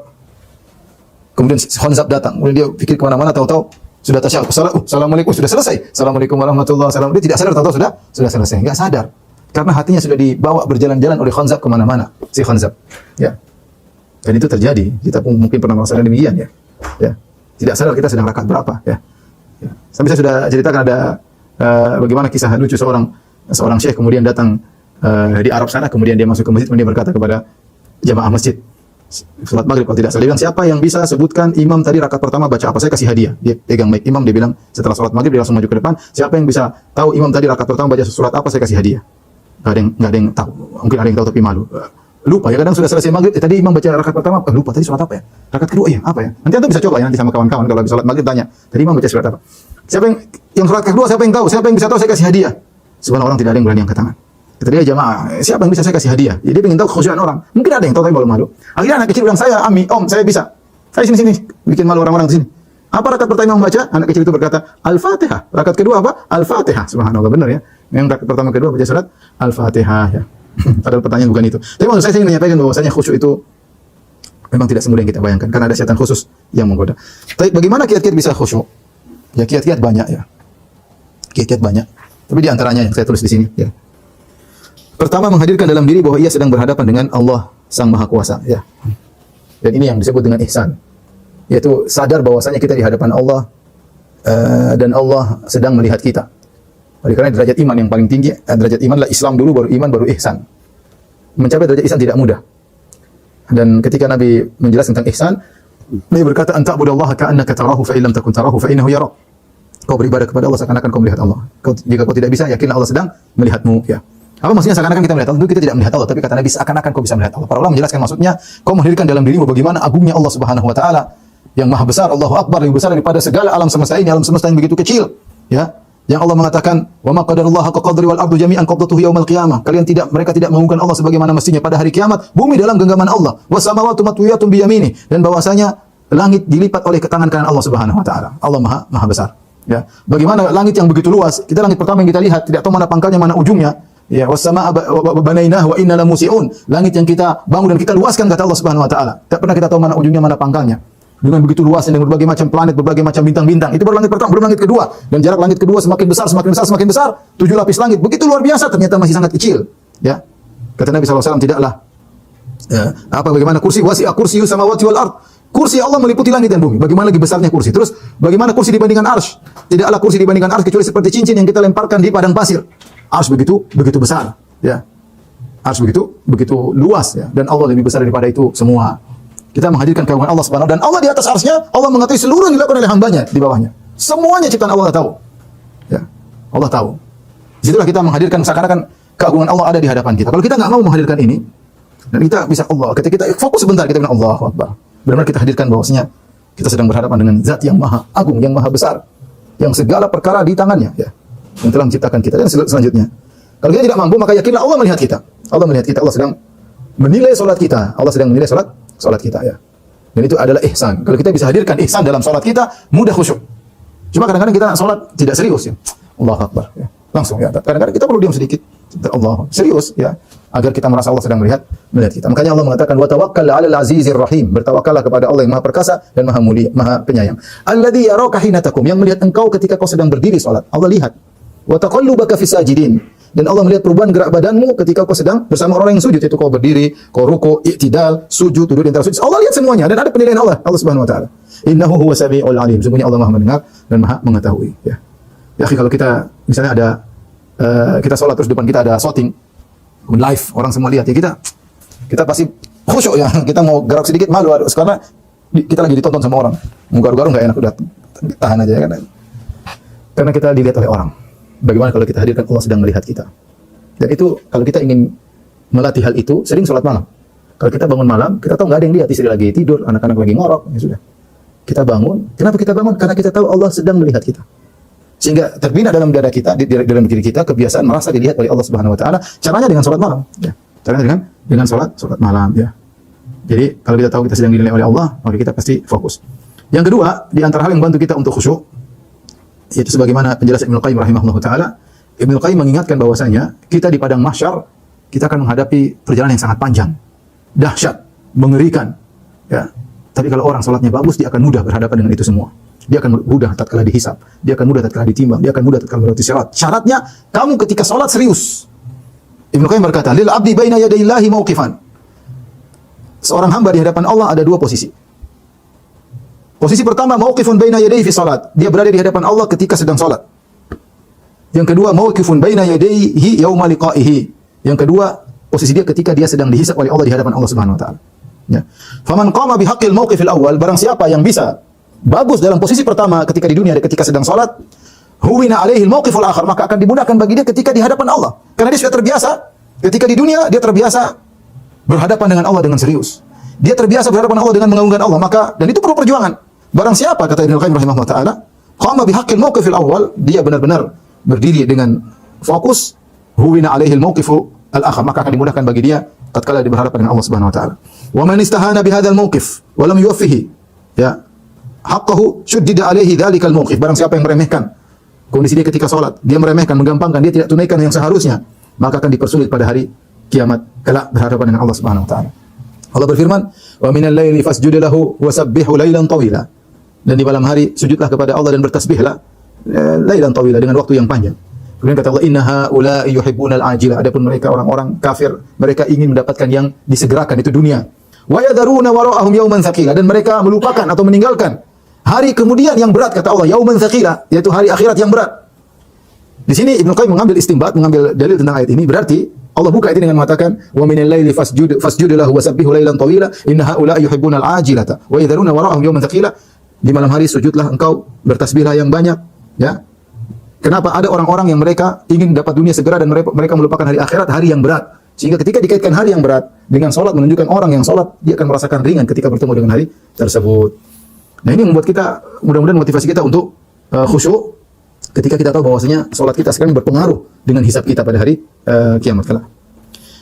Kemudian khanzab datang, kemudian dia pikir kemana-mana, tahu-tahu sudah tasyahud. Assalamualaikum, sudah selesai. Assalamualaikum warahmatullahi wabarakatuh. Dia tidak sadar, tahu-tahu sudah selesai. Enggak sadar. Karena hatinya sudah dibawa berjalan-jalan oleh khanzab kemana-mana. Si khanzab. Ya. Dan itu terjadi. Kita pun mungkin pernah merasakan demikian ya. Ya. Tidak sadar kita sedang rakaat berapa ya. Ya. Sampai saya sudah ceritakan ada bagaimana kisah lucu seorang syekh kemudian datang di Arab sana, kemudian dia masuk ke masjid, kemudian dia berkata kepada jamaah masjid, salat maghrib kalau tidak salah, dia bilang, siapa yang bisa sebutkan imam tadi rakaat pertama baca apa, saya kasih hadiah. Dia pegang mic imam, dia bilang setelah salat maghrib dia langsung maju ke depan, siapa yang bisa tahu imam tadi rakaat pertama baca surat apa, saya kasih hadiah. Nggak ada yang tahu, mungkin ada yang tahu tapi malu, lupa ya, kadang sudah selesai maghrib, tadi imam baca rakaat pertama, lupa tadi surat apa ya, rakaat kedua ya apa ya, nanti anda bisa coba ya, nanti sama kawan-kawan kalau habis salat maghrib tanya, tadi imam baca surat apa, siapa yang surat kedua, siapa yang tahu, siapa yang bisa tahu, saya kasih hadiah. Subhanallah, orang tidak ada yang berani angkat tangan. Kata dia, jamaah, siapa yang bisa saya kasih hadiah? Jadi dia ingin tahu kekhusyuan orang. Mungkin ada yang tahu tapi malu-malu. Akhirnya anak kecil bilang, saya Ami, Om, saya bisa. Saya sini, bikin malu orang-orang di sini. Apa rakaat pertama yang membaca? Anak kecil itu berkata, Al-Fatihah. Rakaat kedua apa? Al-Fatihah. Subhanallah, benar ya. Yang rakaat pertama kedua baca surat Al-Fatihah ya. Padahal pertanyaan bukan itu. Tapi maksud saya ingin menyampaikan bahwasanya khusyuk itu memang tidak semudah yang kita bayangkan, karena ada setan khusus yang menggoda. Tapi bagaimana kiat-kiat bisa khusyuk? Ya kiat-kiat banyak ya. Kiat-kiat banyak. Tapi di antaranya yang saya tulis di sini ya. Pertama, menghadirkan dalam diri bahwa ia sedang berhadapan dengan Allah Sang Maha Kuasa ya. Dan ini yang disebut dengan ihsan. Yaitu sadar bahwasanya kita di hadapan Allah dan Allah sedang melihat kita. Oleh karena derajat iman yang paling tinggi, derajat iman adalah Islam dulu, baru iman, baru ihsan. Mencapai derajat ihsan tidak mudah. Dan ketika Nabi menjelaskan tentang ihsan, Nabi berkata, "Anta'budallaha ka'annaka tarahu fa illam takun tarahu fa innahu yarak." Kau beribadah kepada Allah seakan-akan kau melihat Allah. Jika kau tidak bisa, yakinlah Allah sedang melihatmu ya. Apa maksudnya seakan-akan kita melihat Allah? Tentu kita tidak melihat Allah, tapi kata Nabi seakan-akan kau bisa melihat Allah. Para ulama menjelaskan maksudnya, kau menghadirkan dalam dirimu bagaimana agungnya Allah Subhanahu wa taala yang maha besar, Allahu Akbar, lebih besar daripada segala alam semesta ini, alam semesta yang begitu kecil ya. Yang Allah mengatakan, "Wa ma qadarullah haqqa qadri wal ardu jami'an qabdatuhu yaumil qiyamah." Mereka tidak mengagungkan Allah sebagaimana mestinya pada hari kiamat. Bumi dalam genggaman Allah. Was samawati matwiyatun bi yamini, dan bahwasanya langit dilipat oleh tangan kanan Allah Subhanahu wa taala. Allah maha besar. Ya, bagaimana langit yang begitu luas? Kita langit pertama yang kita lihat tidak tahu mana pangkalnya, mana ujungnya. Ya, was-samaa banainahu wa inna lamusiun. Langit yang kita bangun dan kita luaskan kata Allah Subhanahu wa taala. Tak pernah kita tahu mana ujungnya, mana pangkalnya. Dengan begitu luasnya, dengan berbagai macam planet, berbagai macam bintang-bintang. Itu baru langit pertama, belum langit kedua. Dan jarak langit kedua semakin besar, semakin besar, semakin besar. 7 lapis langit. Begitu luar biasa, ternyata masih sangat kecil. Ya. Kata Nabi SAW, tidaklah bagaimana kursi wasi'a kursiyus samawati wal ard. Kursi Allah meliputi langit dan bumi. Bagaimana lagi besarnya kursi? Terus bagaimana kursi dibandingkan arsy? Tidaklah kursi dibandingkan arsy kecuali seperti cincin yang kita lemparkan di padang pasir. Arsy begitu besar, ya. Arsy begitu luas ya, dan Allah lebih besar daripada itu semua. Kita menghadirkan keagungan Allah Subhanahu, dan Allah di atas arsy-Nya, Allah mengetahui seluruh yang dilakukan oleh hambanya di bawahnya. Semuanya ciptaan Allah tahu. Ya. Allah tahu. Disitulah kita menghadirkan seakan-akan keagungan Allah ada di hadapan kita. Kalau kita nggak mau menghadirkan ini, dan kita bisa Allah, ketika kita fokus sebentar, kita bilang Allahu Akbar. Benar-benar kita hadirkan bahwasanya kita sedang berhadapan dengan zat yang maha agung, yang maha besar, yang segala perkara di tangannya ya, yang telah menciptakan kita. Dan selanjutnya, kalau kita tidak mampu, maka yakinlah Allah melihat kita. Allah melihat kita, Allah sedang menilai salat kita. Allah sedang menilai salat kita ya. Dan itu adalah ihsan. Kalau kita bisa hadirkan ihsan dalam salat kita, mudah khusyuk. Cuma kadang-kadang kita salat tidak serius ya. Allahu Akbar ya. Langsung ya. Kadang-kadang kita perlu diam sedikit. Allah serius ya, agar kita merasa Allah sedang melihat kita. Makanya Allah mengatakan, wa tawakkal 'alal azizir rahim. Bertawakallah kepada Allah yang Maha Perkasa dan Maha Mulia, Maha Penyayang. Alladzi yaraka hina taqum, yang melihat engkau ketika kau sedang berdiri salat. Allah lihat. Wa taqallubaka fis sajidin, dan Allah melihat perubahan gerak badanmu ketika kau sedang bersama orang yang sujud, yaitu kau berdiri, kau ruku, i'tidal, sujud, duduk di antara sujud. Allah lihat semuanya, dan ada penilaian Allah Subhanahu wa taala. Innahu huwas samiul alim. Sungguhnya Allah Maha mendengar dan Maha mengetahui ya. Ya, kalau kita misalnya ada kita sholat terus depan kita ada shooting live, orang semua lihat ya, kita pasti khusyuk ya. Kita mau gerak sedikit malu karena kita lagi ditonton sama orang. Mau garu-garu nggak enak, udah tahan aja ya kan. Karena kita dilihat oleh orang. Bagaimana kalau kita hadirkan Allah sedang melihat kita? Dan itu kalau kita ingin melatih hal itu, sering sholat malam. Kalau kita bangun malam, kita tahu nggak ada yang lihat, istri lagi tidur, anak-anak lagi ngorok, ya sudah. Kita bangun. Kenapa kita bangun? Karena kita tahu Allah sedang melihat kita. Sehingga terbina dalam dada kita, dalam diri kita kebiasaan merasa dilihat oleh Allah Subhanahu wa taala. Caranya dengan salat malam, ya. Caranya dengan salat malam, ya. Jadi kalau kita tahu kita sedang dinilai oleh Allah, maka kita pasti fokus. Yang kedua, di antara hal yang membantu kita untuk khusyuk, yaitu sebagaimana penjelasan Ibnu Qayyim rahimahullahu taala. Ibnu Qayyim mengingatkan bahwasanya kita di padang mahsyar kita akan menghadapi perjalanan yang sangat panjang, dahsyat, mengerikan, ya. Tapi kalau orang salatnya bagus, dia akan mudah berhadapan dengan itu semua. Dia akan mudah tatkala dihisab, dia akan mudah tatkala ditimbang, dia akan mudah tatkala melewati syarat. Syaratnya kamu ketika salat serius. Ibnu Qayyim berkata, "Lil 'abdi baina yadayillahi mauqifan." Seorang hamba di hadapan Allah ada dua posisi. Posisi pertama, mauqifun baina yadayhi fi salat. Dia berada di hadapan Allah ketika sedang salat. Yang kedua, mauqifun baina yadayhi yauma liqa'ihi. Yang kedua, posisi dia ketika dia sedang dihisab oleh Allah di hadapan Allah Subhanahu wa taala. Ya. Faman qama bihaqqil mauqifil awwal, barang siapa yang bisa bagus dalam posisi pertama ketika di dunia ketika sedang salat, huwina alaihi al-mauqiful akhar, maka akan dimudahkan bagi dia ketika di hadapan Allah. Karena dia sudah terbiasa ketika di dunia, dia terbiasa berhadapan dengan Allah dengan serius. Dia terbiasa berhadapan Allah dengan mengagungkan Allah, maka dan itu perlu perjuangan. Barang siapa, kata Ibnu Qayyim rahimahullah taala, qama bihaqqil mauqifil awwal, dia benar-benar berdiri dengan fokus, huwina alaihi al-mauqifu al-akhar, maka akan dimudahkan bagi dia tatkala dia berhadapan dengan Allah Subhanahu wa taala. Wa man istahana bihadzal mauqif wa lam yuwaffihi, ya, haqqahu shuddida alaihi dzalikal mauqif. Barang siapa yang meremehkan kondisi dia ketika salat, dia meremehkan, menggampangkan, dia tidak tunaikan yang seharusnya, maka akan dipersulit pada hari kiamat kelak berhadapan dengan Allah Subhanahu wa taala. Allah berfirman, "Wa minal laili fasjud lahu wa sabbihu lailan tawila." Dan di malam hari sujudlah kepada Allah dan bertasbihlah lailan tawila, dengan waktu yang panjang. Kemudian kata Allah, "Inna haula'i yuhibbunal ajila." Adapun mereka orang-orang kafir, mereka ingin mendapatkan yang disegerakan, itu dunia. Wa yadharuna wara'ahum yauman tsaqila, dan mereka melupakan atau meninggalkan hari kemudian yang berat, kata Allah, yauman tsaqila, yaitu hari akhirat yang berat. Di sini Ibnu Qayyim mengambil istinbat, mengambil dalil tentang ayat ini. Berarti Allah buka itu dengan mengatakan, "Wa minal laili fasjud lahu wa sabbihu lailan tawila, inna haula'i yuhibbunal ajilata wa yadharuna wara'ahum yauman tsaqila." Di malam hari sujudlah engkau, bertasbihlah yang banyak, ya. Kenapa? Ada orang-orang yang mereka ingin dapat dunia segera dan mereka melupakan hari akhirat, hari yang berat. Sehingga ketika dikaitkan hari yang berat dengan salat, menunjukkan orang yang salat dia akan merasakan ringan ketika bertemu dengan hari tersebut. Nah, ini membuat kita, mudah-mudahan motivasi kita untuk khusyuk ketika kita tahu bahwasanya salat kita sekarang berpengaruh dengan hisab kita pada hari kiamat kelak.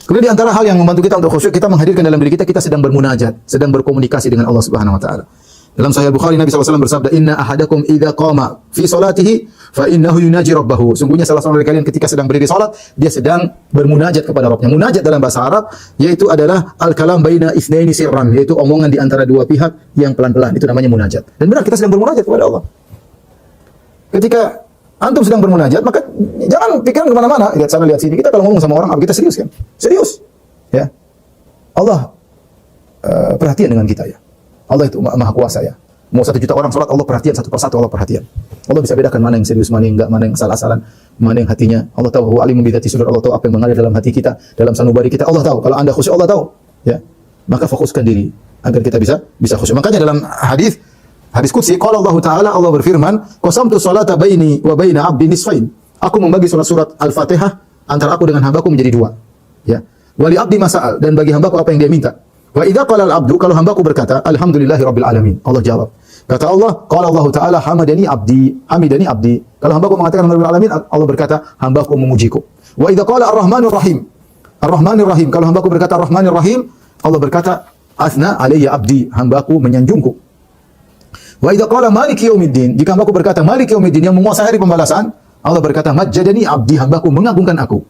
Kemudian di antara hal yang membantu kita untuk khusyuk, kita menghadirkan dalam diri kita sedang bermunajat, sedang berkomunikasi dengan Allah Subhanahu wa taala. Dalam Sahih Bukhari, Nabi SAW bersabda, "Inna ahadakum idza qama fi salatihi fa innahu yunaji rabbahu." Sungguhnya salah seorang dari kalian ketika sedang berdiri salat, dia sedang bermunajat kepada Rabbnya. Munajat dalam bahasa Arab yaitu adalah al-kalam baina itsnaini sirran, yaitu omongan di antara dua pihak yang pelan-pelan. Itu namanya munajat. Dan benar kita sedang bermunajat kepada Allah. Ketika antum sedang bermunajat, maka jangan pikiran kemana-mana, lihat sana lihat sini. Kita kalau ngomong sama orang, kita serius kan? Serius, ya. Allah perhatian dengan kita, ya. Allah itu maha kuasa, ya. Mau 1 juta orang salat, Allah perhatian satu persatu, Allah perhatian. Allah bisa bedakan mana yang serius, mana yang enggak, mana yang salah-salan, mana yang hatinya. Allah tahu, huwa alimun bi dzati sudur. Allah tahu apa yang mengalir dalam hati kita, dalam sanubari kita. Allah tahu. Kalau Anda khusyuk, Allah tahu, ya. Maka fokuskan diri agar kita bisa khusyuk. Makanya dalam hadis qudsi, qala Allah Ta'ala, Allah berfirman, "Qasamtu sholata baini wa baina 'abdi nisfain." Aku membagi surat Al-Fatihah antara aku dengan hambaku menjadi 2. Ya. Wa li 'abdi masa'al, dan bagi hambaku apa yang dia minta. Wa idza qala al-'abdu, kalau hambaku berkata, "Alhamdulillahi rabbil alamin." Allah jawab. Kata Allah, qala Allah Ta'ala, "Hamidani 'abdi." Kalau hambaku mengatakan rabbil alamin, Allah berkata, "Hambaku memujiku." Wa idza qala ar-rahmanir rahim. Ar-rahmanir rahim. Kalau hambaku berkata ar-rahmanir rahim, Allah berkata, "Athna alayya 'abdi." Hambaku menyanjungku. Wa idza qala maliki yaumiddin, jika hambaku berkata maliki yaumiddin, yang menguasai hari pembalasan, Allah berkata majjadani 'abdi, hambaku mengagungkan aku.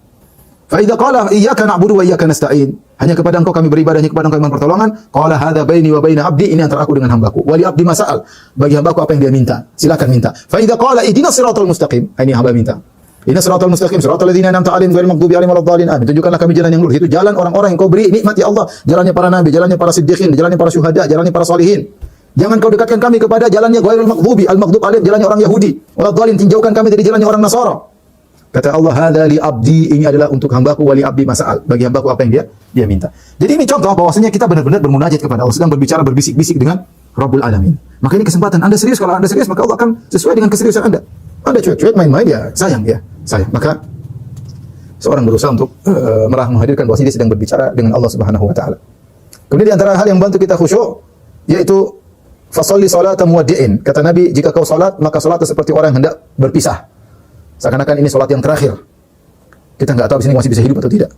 Fa idza qala iyyaka na'budu wa iyyaka nasta'in, hanya kepada engkau kami beribadah, hanya kepada engkau kami pertolongan, qala hadza baini wa baina 'abdi, ini antara aku dengan hambaku. Wa li 'abdi masa'al, bagi hambaku apa yang dia minta, silakan minta. Fa idza qala ihdinas siratal mustaqim, ini hamba minta. Inna siratal mustaqim siratal ladzina an'amta 'alaihim ghairil maghdubi 'alaihim waladdallin. Amin. Tunjukkanlah kami jalan yang lurus. Itu jalan orang-orang yang kau beri nikmat, ya Allah. Jalannya para nabi, jalannya para siddiqin, jalannya para syuhada, jalannya para salihin. Jangan kau dekatkan kami kepada jalannya ghairil maghdubi, al-maghdub 'alaihim, jalannya orang Yahudi. Waladdallin, jauhkan kami dari jalannya orang Nasara. Kata Allah, hadza li 'abdi, ini adalah untuk hambaku, wa li 'abdi mas'al, bagi hambaku apa yang dia minta. Jadi ini contoh bahwasanya kita benar-benar bermunajat kepada Allah, sedang berbicara, berbisik-bisik dengan Rabbul Alamin. Maka ini kesempatan Anda serius. Kalau Anda serius, maka Allah akan sesuai dengan keseriusan Anda. Anda cuek-cuek, main-main, ya sayang. Maka seorang berusaha untuk menghadirkan bahwa dia sedang berbicara dengan Allah Subhanahu wa taala. Kemudian di antara hal yang membantu kita khusyuk yaitu fasholli salata muwaddi'in. Kata Nabi, jika kau salat, maka salatlah seperti orang yang hendak berpisah. Seakan-akan ini salat yang terakhir. Kita enggak tahu di sini masih bisa hidup atau tidak.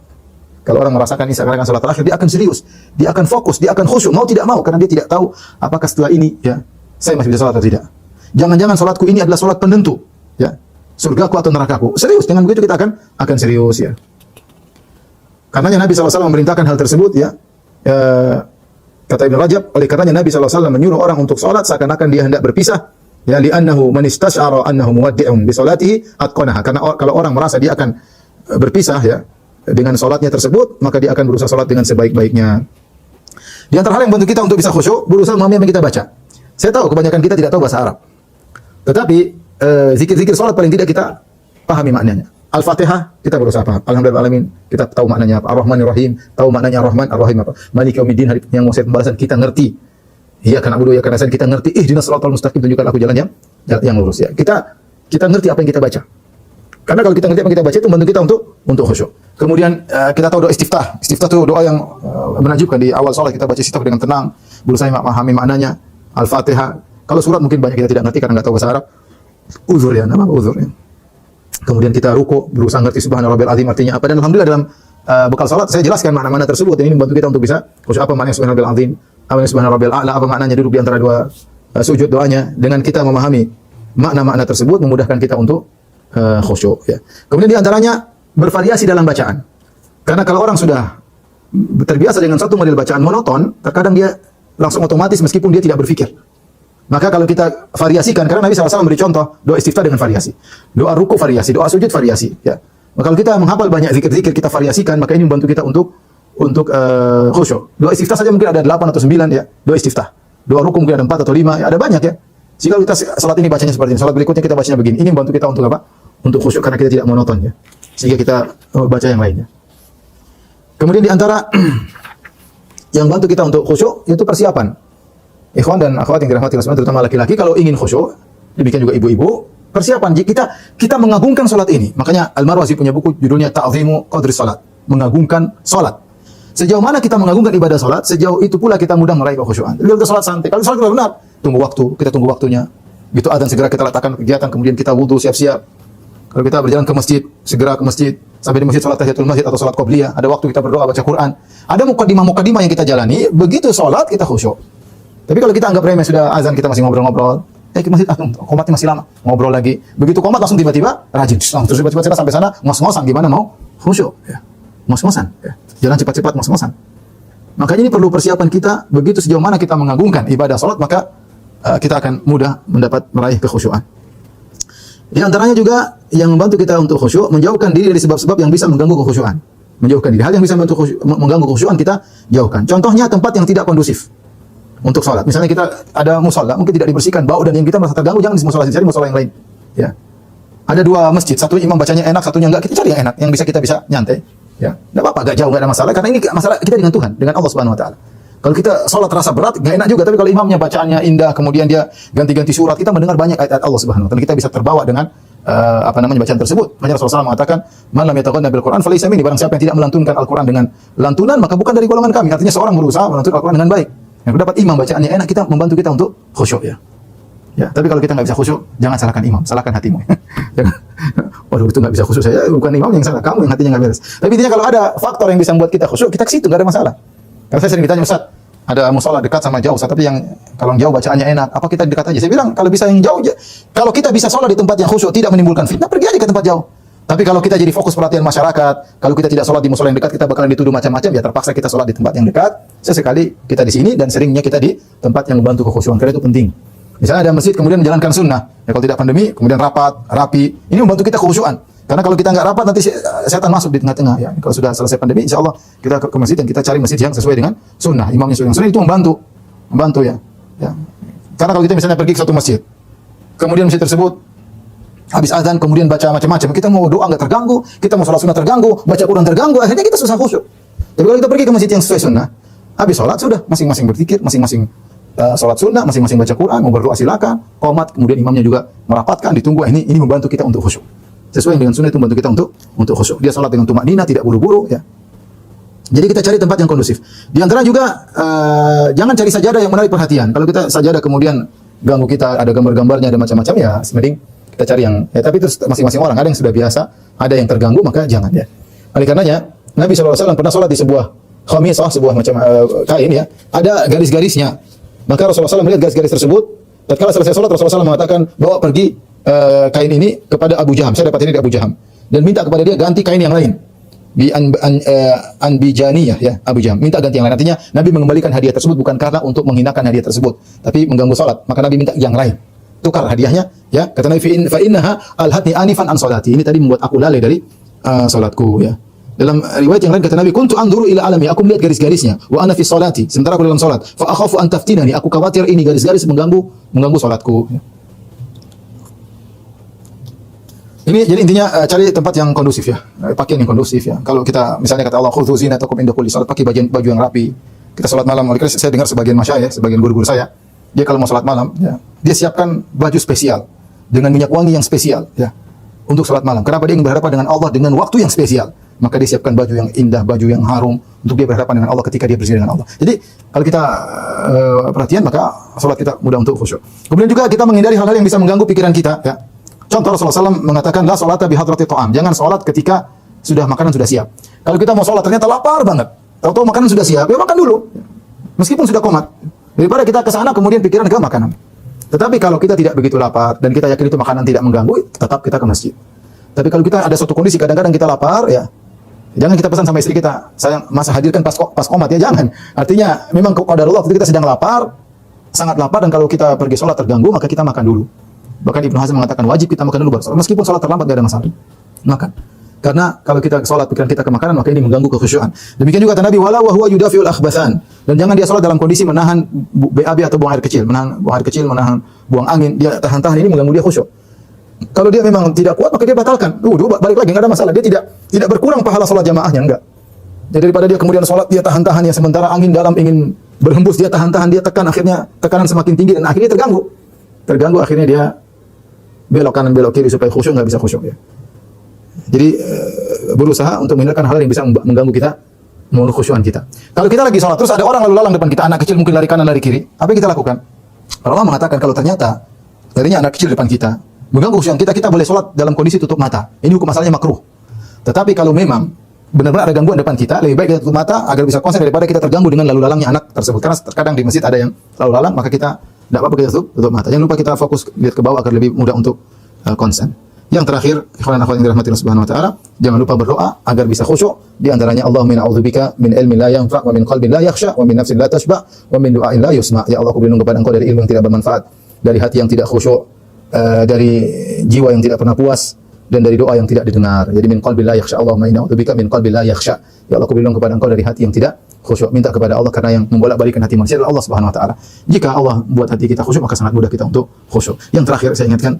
Kalau orang merasakan ini seakan-akan salat terakhir, dia akan serius, dia akan fokus, dia akan khusyuk, mau tidak mau, karena dia tidak tahu apakah setelah ini, ya, saya masih bisa salat atau tidak. Jangan-jangan salatku ini adalah salat penentu, ya, surgaku atau nerakaku. Serius, dengan begitu kita akan serius, ya. Karenanya Nabi SAW memerintahkan hal tersebut, ya. Kata Ibnu Rajab, oleh karenanya Nabi SAW menyuruh orang untuk salat seakan-akan dia hendak berpisah. Ya, li'annahu man istash'ara annahu muwaddi'un bi salatihi atqanaha. Karena kalau orang merasa dia akan berpisah ya dengan salatnya tersebut, maka dia akan berusaha salat dengan sebaik-baiknya. Di antara hal yang membantu kita untuk bisa khusyuk, berusaha memahami apa yang kita baca. Saya tahu kebanyakan kita tidak tahu bahasa Arab. Tetapi zikir-zikir salat paling tidak kita pahami maknanya. Al-Fatihah kita berusaha paham. Alhamdulillahirabbil alamin, kita tahu maknanya apa. Ar-Rahmanir Rahim, tahu maknanya Ar-Rahman, Ar-Rahim apa. Maliki yaumiddin, hari yang mau saya pembalasan kita ngerti. Iya, karena abudu ya karena kita ngerti. Ihdinas shiratal mustaqim, tunjukkan aku jalan yang lurus ya. Kita ngerti apa yang kita baca. Karena kalau kita ngerti apa yang kita baca itu membantu kita untuk khusyuk. Kemudian kita tahu doa istiftah. Istiftah itu doa yang menakjubkan. Di awal salat kita baca istiftah dengan tenang, berusaha memahami maknanya. Al-Fatihah. Kalau surat mungkin banyak kita tidak ngerti karena nggak tahu bahasa Arab. Uzur ya, nama uzur ya. Kemudian kita ruku, berusaha ngerti subhana rabbil azim artinya apa, dan alhamdulillah dalam bekal salat saya jelaskan makna-makna tersebut, dan ini membantu kita untuk bisa khusyuk. Apa maknanya subhana rabbil azim, apa maknanya subhana rabbil a'la, apa maknanya duduk di antara dua sujud doanya. Dengan kita memahami makna-makna tersebut memudahkan kita untuk khusyuk ya. Kemudian di antaranya bervariasi dalam bacaan. Karena kalau orang sudah terbiasa dengan satu model bacaan monoton, terkadang dia langsung otomatis meskipun dia tidak berpikir. Maka kalau kita variasikan, karena Nabi SAW memberi contoh doa istiftah dengan variasi, doa ruku variasi, doa sujud variasi. Ya. Maka kalau kita menghafal banyak zikir-zikir, kita variasikan, maka ini membantu kita untuk khusyuk. Doa istiftah saja mungkin ada 8 atau 9 ya, doa istiftah. Doa ruku mungkin ada 4 atau 5, ya, ada banyak ya. Jika kita salat ini bacanya seperti ini, salat berikutnya kita bacanya begini, ini membantu kita untuk apa? Untuk khusyuk karena kita tidak monoton ya. Sehingga kita baca yang lainnya. Kemudian di antara yang bantu kita untuk khusyuk itu persiapan. Ikhwan dan akhwat yang dirahmati Allah, terutama laki-laki, kalau ingin khusyuk, demikian juga ibu-ibu, persiapan kita mengagungkan salat ini. Makanya Al-Marwazi punya buku judulnya Ta'zimu Qadri Salat, mengagungkan salat. Sejauh mana kita mengagungkan ibadah salat, sejauh itu pula kita mudah meraih kekhusyuan. Kalau kita salat santai, kalau salat benar, tunggu waktu, kita tunggu waktunya. Begitu azan segera kita letakkan kegiatan, kemudian kita wudu siap-siap. Kalau kita berjalan ke masjid, segera ke masjid. Sampai di masjid salat tahiyatul masjid atau salat qabliyah, ada waktu kita berdoa baca Quran. Ada mukadimah-mukadimah yang kita jalani, begitu salat kita khusyuk. Tapi kalau kita anggap remeh, sudah azan kita masih ngobrol-ngobrol. Ke masjid, komatnya masih lama, ngobrol lagi. Begitu komat langsung tiba-tiba rajin. Terus cepat-cepat sampai sana, ngos-ngosan gimana mau khusyuk ya. Ngos-ngosan ya. Jalan cepat-cepat ngos-ngosan. Makanya ini perlu persiapan kita, begitu sejauh mana kita mengagungkan ibadah salat, maka kita akan mudah meraih kekhusyuan. Di antaranya juga yang membantu kita untuk khusyuk, menjauhkan diri dari sebab-sebab yang bisa mengganggu kekhusyuan. Menjauhkan diri. Hal yang bisa mengganggu kekhusyuan kita jauhkan. Contohnya tempat yang tidak kondusif untuk sholat. Misalnya kita ada musola, mungkin tidak dibersihkan, bau dan yang kita merasa terganggu, jangan di musola, cari musola yang lain. Ya. Ada dua masjid, satu imam bacanya enak, satunya enggak, kita cari yang enak, yang kita bisa nyantai. Ya. Enggak apa-apa, enggak jauh, enggak ada masalah, karena ini masalah kita dengan Tuhan, dengan Allah Subhanahu wa taala. Kalau kita sholat terasa berat, enggak enak juga, tapi kalau imamnya bacaannya indah, kemudian dia ganti-ganti surat, kita mendengar banyak ayat-ayat Allah Subhanahu wa taala, kita bisa terbawa dengan bacaan tersebut. Makanya Rasulullah SAW mengatakan, "Man lam yataghanna bil Qur'an falaysa minni." Barang siapa yang tidak melantunkan Al-Qur'an dengan lantunan, maka bukan dari golongan kami. Artinya seorang berusaha melantunkan Al-Qur'an dengan baik. Yang dapat imam bacaannya enak, kita membantu kita untuk khusyuk ya. Ya, tapi kalau kita nggak bisa khusyuk, jangan salahkan imam, salahkan hatimu. Jangan, waduh itu nggak bisa khusyuk, saya bukan imam yang salah, kamu yang hatinya nggak beres. Tapi intinya kalau ada faktor yang bisa membuat kita khusyuk, kita ke situ nggak ada masalah. Karena saya sering ditanya, Ustaz, ada musola dekat sama jauh, Ustaz, tapi yang kalau yang jauh bacaannya enak, apa kita dekat aja? Saya bilang kalau bisa yang jauh, kalau kita bisa sholat di tempat yang khusyuk tidak menimbulkan fitnah, pergi aja ke tempat jauh. Tapi kalau kita jadi fokus perhatian masyarakat, kalau kita tidak sholat di musola yang dekat, kita bakalan dituduh macam-macam, ya terpaksa kita sholat di tempat yang dekat. Sesekali kita di sini dan seringnya kita di tempat yang membantu kekhusyuan, karena itu penting. Misalnya ada masjid kemudian menjalankan sunnah, ya kalau tidak pandemi, kemudian rapi, ini membantu kita kekhusyuan. Karena kalau kita nggak rapat nanti setan masuk di tengah-tengah. Ya, kalau sudah selesai pandemi, insya Allah kita ke masjid dan kita cari masjid yang sesuai dengan sunnah, imamnya sesuai dengan sunnah, itu membantu ya. Karena kalau kita misalnya pergi ke satu masjid, kemudian masjid tersebut habis azan kemudian baca macam-macam, kita mau doa nggak terganggu, kita mau sholat sunnah terganggu, baca Quran terganggu, akhirnya kita susah khusyuk. Tapi kalau kita pergi ke masjid yang sesuai sunnah, habis sholat sudah masing-masing berzikir, masing-masing sholat sunnah, masing-masing baca Quran, mau berdoa silakan, qomat, kemudian imamnya juga merapatkan, ditunggu. Ini membantu kita untuk khusyuk. Sesuai dengan sunnah itu membantu kita untuk khusyuk. Dia sholat dengan tumakninah, tidak buru-buru ya. Jadi kita cari tempat yang kondusif. Di antara juga jangan cari sajadah yang menarik perhatian. Kalau kita sajadah kemudian ganggu kita, ada gambar-gambarnya, ada macam-macam, ya mending kita cari yang tapi itu masing-masing orang, ada yang sudah biasa, ada yang terganggu, maka jangan ya. Oleh karenanya Nabi SAW pernah sholat di sebuah khamisah, sebuah macam kain ya, ada garis-garisnya. Maka Rasulullah SAW melihat garis-garis tersebut. Tatkala selesai sholat, Rasulullah SAW mengatakan, bawa pergi kain ini kepada Abu Jaham. Saya dapat ini dari Abu Jaham, dan minta kepada dia ganti kain yang lain. Anbijaniyah ya, Abu Jam. Minta ganti yang lain. Artinya Nabi mengembalikan hadiah tersebut bukan karena untuk menghinakan hadiah tersebut, tapi mengganggu salat. Maka Nabi minta yang lain. Tukar hadiahnya ya. Kata Nabi fa innaha alhatni anifan an salati. Ini tadi membuat aku lalai dari salatku ya. Dalam riwayat yang lain kata Nabi, kuntu anzuru ila alami, aku melihat garis-garisnya, wa ana fi salati, sementara aku dalam salat. Fa akhafu an taftinani, aku khawatir ini garis-garis mengganggu salatku. Ini jadi intinya cari tempat yang kondusif ya, pakaian yang kondusif ya. Kalau kita misalnya kata Allah, khudzu zinatakum inda kulli salat, pakai baju yang rapi. Kita salat malam, oleh karena saya dengar sebagian masyayikh, sebagian guru-guru saya, dia kalau mau salat malam, ya, dia siapkan baju spesial dengan minyak wangi yang spesial ya. Untuk salat malam. Kenapa? Dia ingin berhadapan dengan Allah dengan waktu yang spesial. Maka dia siapkan baju yang indah, baju yang harum untuk dia berhadapan dengan Allah ketika dia berzina dengan Allah. Jadi kalau kita perhatian maka salat kita mudah untuk khusyuk. Kemudian juga kita menghindari hal-hal yang bisa mengganggu pikiran kita. Ya. Contoh Rasulullah SAW mengatakan la salata bi hadrati ta'am. Jangan salat ketika sudah makanan sudah siap. Kalau kita mau salat ternyata lapar banget. Tahu-tahu makanan sudah siap, ya makan dulu. Meskipun sudah komat. Daripada kita ke sana kemudian pikiran ke makanan. Tetapi kalau kita tidak begitu lapar dan kita yakin itu makanan tidak mengganggu, tetap kita ke masjid. Tapi kalau kita ada suatu kondisi kadang-kadang kita lapar ya, jangan kita pesan sama istri kita, sayang masa hadirkan pas komat ya, jangan. Artinya memang qadarullah waktu kita sedang lapar, sangat lapar, dan kalau kita pergi sholat terganggu maka kita makan dulu. Bahkan Ibnu Hazm mengatakan wajib kita makan dulu baru sholat. Meskipun sholat terlambat tidak ada masalah, makan. Karena kalau kita sholat pikiran kita ke makanan maka ini mengganggu kekhusyuan. Demikian juga kata Nabi wala wa huwa yudafiul akhbathan, dan jangan dia sholat dalam kondisi menahan BAB atau buang air kecil, menahan buang angin, dia tahan-tahan, ini mengganggu dia khusyuk. Kalau dia memang tidak kuat maka dia batalkan. Balik lagi, enggak ada masalah. Dia tidak berkurang pahala salat jamaahnya, enggak. Jadi daripada dia kemudian salat dia tahan-tahan ya, sementara angin dalam ingin berhembus dia tahan-tahan, dia tekan, akhirnya tekanan semakin tinggi dan akhirnya terganggu. Akhirnya dia belok kanan belok kiri supaya khusyuk, enggak bisa khusyuk ya. Jadi berusaha untuk menghindarkan hal yang bisa mengganggu kita, mengganggu khusyuan kita. Kalau kita lagi salat terus ada orang lalu lalang depan kita, anak kecil mungkin lari kanan lari kiri, apa yang kita lakukan? Allah mengatakan kalau ternyata larinya anak kecil depan kita mengganggu khusyuan kita boleh sholat dalam kondisi tutup mata. Ini hukum asalnya makruh. Tetapi kalau memang benar-benar ada gangguan depan kita, lebih baik kita tutup mata agar bisa konsen daripada kita terganggu dengan lalu lalangnya anak tersebut. Karena terkadang di masjid ada yang lalu lalang, maka kita tidak apa-apa kita tutup mata. Jangan lupa kita fokus lihat ke bawah agar lebih mudah untuk konsen. Yang terakhir, ikhwan akhwat yang dirahmati Allah Subhanahu wa taala, jangan lupa berdoa agar bisa khusyuk. Di antaranya Allahumma a'udzubika min ilmin la yanfa' wa min qalbin la yakhsha wa min nafsin la tashba' wa min du'ain la yusma'. Ya Allah, aku berlindung kepada Engkau dari ilmu yang tidak bermanfaat, dari hati yang tidak khusyuk, dari jiwa yang tidak pernah puas, dan dari doa yang tidak didengar. Jadi min qalbin la yakhsha, Allahumma inna a'udzubika min qalbin la yakhsha. Ya Allah, aku berlindung kepada Engkau dari hati yang tidak khusyuk. Minta kepada Allah, karena yang membolak-balikkan hati manusia adalah Allah Subhanahu wa taala. Jika Allah buat hati kita khusyuk, maka sangat mudah kita untuk khusyuk. Yang terakhir saya ingatkan,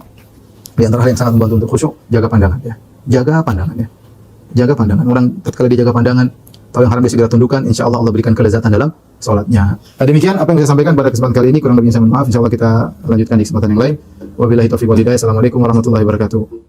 di antara hal yang sangat membantu untuk khusyuk, jaga pandangan ya. Jaga pandangan ya. Jaga pandangan. Orang ketika dia jaga pandangan, tahu yang haram dia segera tundukkan, insyaallah Allah berikan kelezatan dalam salatnya. Demikian apa yang saya sampaikan pada kesempatan kali ini, kurang lebihnya saya mohon maaf. Insyaallah kita lanjutkan di kesempatan yang lain. Wabillahi taufiq wal hidayah. Assalamualaikum warahmatullahi wabarakatuh.